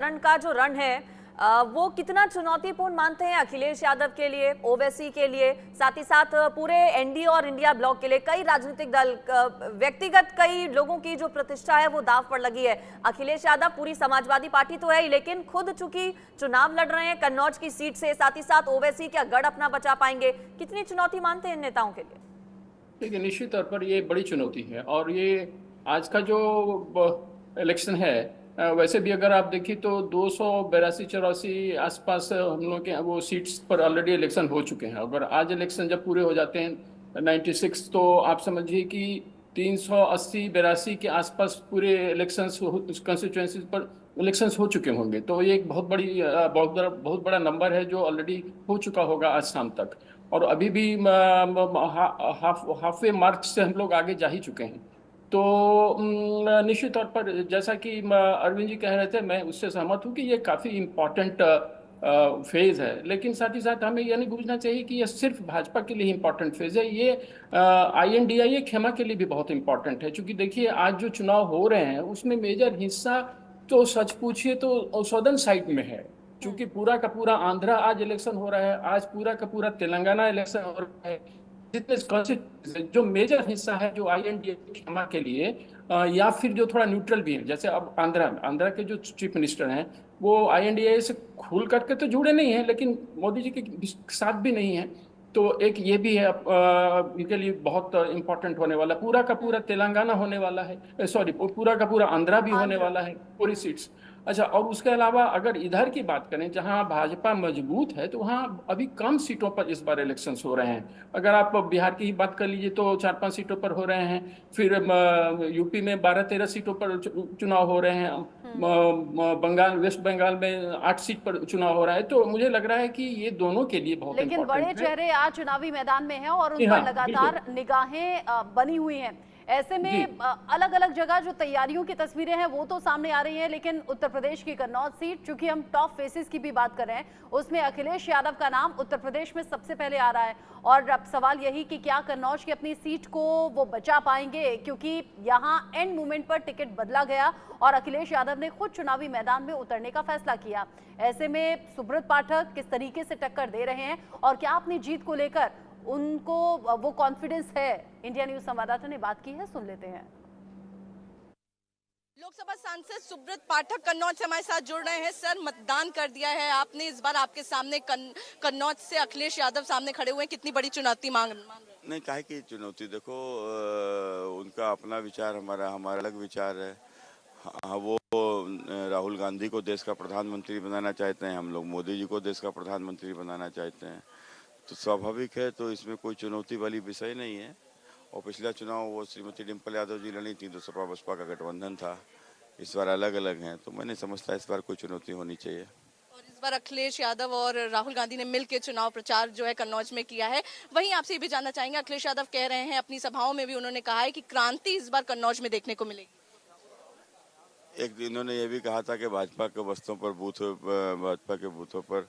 रण का जो रण है वो कितना चुनौतीपूर्ण मानते हैं अखिलेश यादव के लिए, ओवैसी के लिए, साथ ही साथ पूरे एनडीए और इंडिया ब्लॉक के लिए? कई राजनीतिक दल, व्यक्तिगत कई लोगों की जो प्रतिष्ठा है वो दांव पर लगी है। अखिलेश यादव पूरी समाजवादी पार्टी तो है ही, लेकिन खुद चूंकि चुनाव लड़ रहे हैं कन्नौज की सीट से, साथ ही साथ ओवैसी क्या गढ़ अपना बचा पाएंगे? कितनी चुनौती मानते हैं इन नेताओं के लिए? देखिए, निश्चित तौर पर ये बड़ी चुनौती है। और ये आज का जो इलेक्शन है, वैसे भी अगर आप देखिए तो 282-84 आसपास हम लोग के वो सीट्स पर ऑलरेडी इलेक्शन हो चुके हैं। अगर आज इलेक्शन जब पूरे हो जाते हैं 96, तो आप समझिए कि 380-82 के आसपास पूरे इलेक्शंस कंस्टिट्यूएंसीज पर इलेक्शंस हो चुके होंगे। तो ये एक बहुत बड़ी बहुत बड़ा नंबर है जो ऑलरेडी हो चुका होगा आज शाम तक। और अभी भी हाफवे मार्च से हम लोग आगे जा ही चुके हैं। तो निश्चित तौर पर जैसा कि अरविंद जी कह रहे थे, मैं उससे सहमत हूँ कि ये काफ़ी इम्पोर्टेंट फेज है। लेकिन साथ ही साथ हमें यह नहीं भूलना चाहिए कि ये सिर्फ भाजपा के लिए इम्पोर्टेंट फेज है। ये INDIA खेमा के लिए भी बहुत इम्पोर्टेंट है। क्योंकि देखिए, आज जो चुनाव हो रहे हैं उसमें मेजर हिस्सा तो सच पूछिए तो सदर्न साइड में है। क्योंकि पूरा का पूरा आंध्रा आज इलेक्शन हो रहा है, आज पूरा का पूरा तेलंगाना इलेक्शन हो रहा है। जितने कॉन्स्टिट्यूंसी जो मेजर हिस्सा है जो INDA खेमा के लिए, या फिर जो थोड़ा न्यूट्रल भी है, जैसे अब आंध्रा के जो चीफ मिनिस्टर हैं वो INDA से खुल करके तो जुड़े नहीं हैं, लेकिन मोदी जी के साथ भी नहीं है। तो एक ये भी है इनके लिए बहुत इंपॉर्टेंट होने वाला। पूरा का पूरा तेलंगाना होने वाला है, सॉरी, पूरा का पूरा आंध्रा भी होने आंध्र। वाला है, पूरी सीट्स। अच्छा, और उसके अलावा अगर इधर की बात करें जहां भाजपा मजबूत है, तो वहां अभी कम सीटों पर इस बार इलेक्शंस हो रहे हैं। अगर आप बिहार की ही बात कर लीजिए तो 4-5 सीटों पर हो रहे हैं। फिर यूपी में 12-13 सीटों पर चुनाव हो रहे हैं। बंगाल, वेस्ट बंगाल में 8 सीट पर चुनाव हो रहा है। तो मुझे लग रहा है कि ये दोनों के लिए बहुत लेकिन बड़े इंपॉर्टेंट है। चेहरे आज चुनावी मैदान में हैं और उन जी पर हाँ, बिल्कुल। लगातार निगाहें बनी हुई हैं। ऐसे जी में अलग अलग जगह जो तैयारियों की तस्वीरें हैं वो तो सामने आ रही हैं, लेकिन उत्तर प्रदेश की कन्नौज सीट, चूंकि हम टॉप फेसेस की भी बात कर रहे हैं, उसमें अखिलेश यादव का नाम उत्तर प्रदेश में सबसे पहले आ रहा है। और अब सवाल यही कि क्या कन्नौज की अपनी सीट को वो बचा पाएंगे, क्योंकि यहाँ एंड मोमेंट पर टिकट बदला गया और अखिलेश यादव ने खुद चुनावी मैदान में उतरने का फैसला किया। ऐसे में सुब्रत पाठक किस तरीके से टक्कर दे रहे हैं और क्या अपनी जीत को लेकर उनको वो कॉन्फिडेंस है? इंडिया न्यूज संवाददाता ने बात की है, सुन लेते हैं। लोकसभा सांसद सुब्रत पाठक कन्नौज से हमारे साथ जुड़ रहे हैं। सर, मतदान कर दिया है आपने, इस बार आपके सामने कन्नौज से अखिलेश यादव सामने खड़े हुए हैं, कितनी बड़ी चुनौती मान रहे हैं? नहीं, काहे की चुनौती? देखो, उनका अपना विचार, हमारा हमारा अलग विचार है। हाँ, वो राहुल गांधी को देश का प्रधानमंत्री बनाना चाहते हैं, हम लोग मोदी जी को देश का प्रधानमंत्री बनाना चाहते हैं। तो स्वाभाविक है, तो इसमें कोई चुनौती वाली विषय नहीं है। और पिछला चुनाव वो श्रीमती डिम्पल यादव जी लड़ी थी, तो सपा बसपा का गठबंधन था। इस बार अलग अलग हैं, तो मैं नहीं समझता इस बार कोई चुनौती होनी चाहिए। और इस बार अखिलेश यादव और राहुल गांधी ने मिलकर चुनाव प्रचार जो है कन्नौज में किया है। वहीं आपसे ये भी जानना चाहेंगे, अखिलेश यादव कह रहे हैं, अपनी सभाओं में भी उन्होंने कहा है कि क्रांति इस बार कन्नौज में देखने को मिलेगी। एक दिन इन्होंने ये भी कहा था कि भाजपा के भाजपा के बूथों पर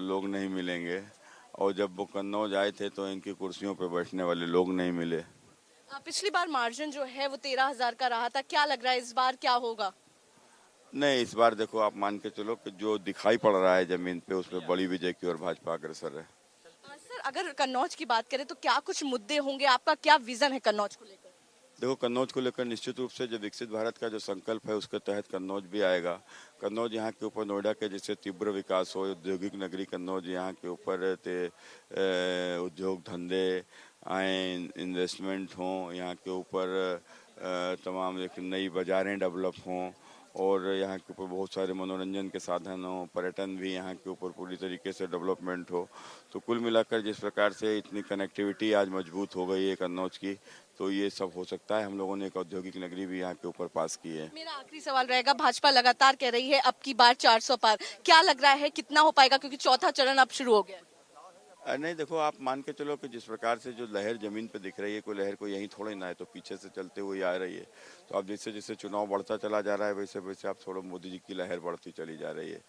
लोग नहीं मिलेंगे। और जब वो कन्नौज आए थे तो इनकी कुर्सियों पर बैठने वाले लोग नहीं मिले। पिछली बार मार्जिन जो है वो 13,000 का रहा था, क्या लग रहा है इस बार क्या होगा? नहीं, इस बार देखो, आप मान के चलो कि जो दिखाई पड़ रहा है जमीन पे, उसमें बड़ी विजय की ओर भाजपा अग्रसर है। सर, अगर कन्नौज की बात करें तो क्या कुछ मुद्दे होंगे, आपका क्या विजन है कन्नौज को लेकर? देखो, कन्नौज को लेकर निश्चित रूप से जो विकसित भारत का जो संकल्प है उसके तहत कन्नौज भी आएगा। कन्नौज यहाँ के ऊपर नोएडा के जैसे तीव्र विकास हो, औद्योगिक नगरी कन्नौज यहाँ के ऊपर उद्योग धंधे आए, इन्वेस्टमेंट हों यहाँ के ऊपर, तमाम एक नई बाजारें डेवलप हों, और यहाँ के ऊपर बहुत सारे मनोरंजन के साधन हों, पर्यटन भी यहाँ के ऊपर पूरी तरीके से डेवलपमेंट हो। तो कुल मिलाकर जिस प्रकार से इतनी कनेक्टिविटी आज मजबूत हो गई है कन्नौज की, तो ये सब हो सकता है। हम लोगों ने एक औद्योगिक नगरी भी यहाँ के ऊपर पास की है। मेरा आखिरी सवाल रहेगा, भाजपा लगातार कह रही है अब की बार 400 पार, क्या लग रहा है कितना हो पाएगा, क्योंकि चौथा चरण अब शुरू हो गया है? नहीं, देखो, आप मान के चलो कि जिस प्रकार से जो लहर जमीन पे दिख रही है, कोई लहर को यहीं थोड़ी ना है, तो पीछे से चलते हुए आ रही है। तो अब जैसे जैसे चुनाव बढ़ता चला जा रहा है, वैसे वैसे आप थोड़ा मोदी जी की लहर बढ़ती चली जा रही है।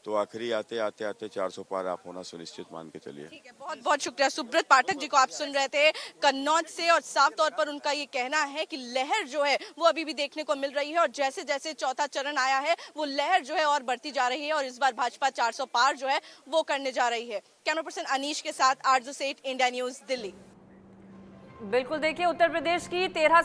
तो आखिरी आते आते आते 400 पार आप होना सुनिश्चित मान के चलिए। ठीक है, बहुत बहुत शुक्रिया। सुब्रत पाठक जी को आप सुन रहे थे कन्नौज से, और साफ तौर पर उनका ये कहना है कि लहर जो है वो अभी भी देखने को मिल रही है, और जैसे जैसे चौथा चरण आया है वो लहर जो है और बढ़ती जा रही है, और इस बार भाजपा 400 पार जो है वो करने जा रही है। कैमरा पर्सन अनीश के साथ आरजू सेठ, इंडिया न्यूज, दिल्ली। बिल्कुल, देखिए उत्तर प्रदेश की 13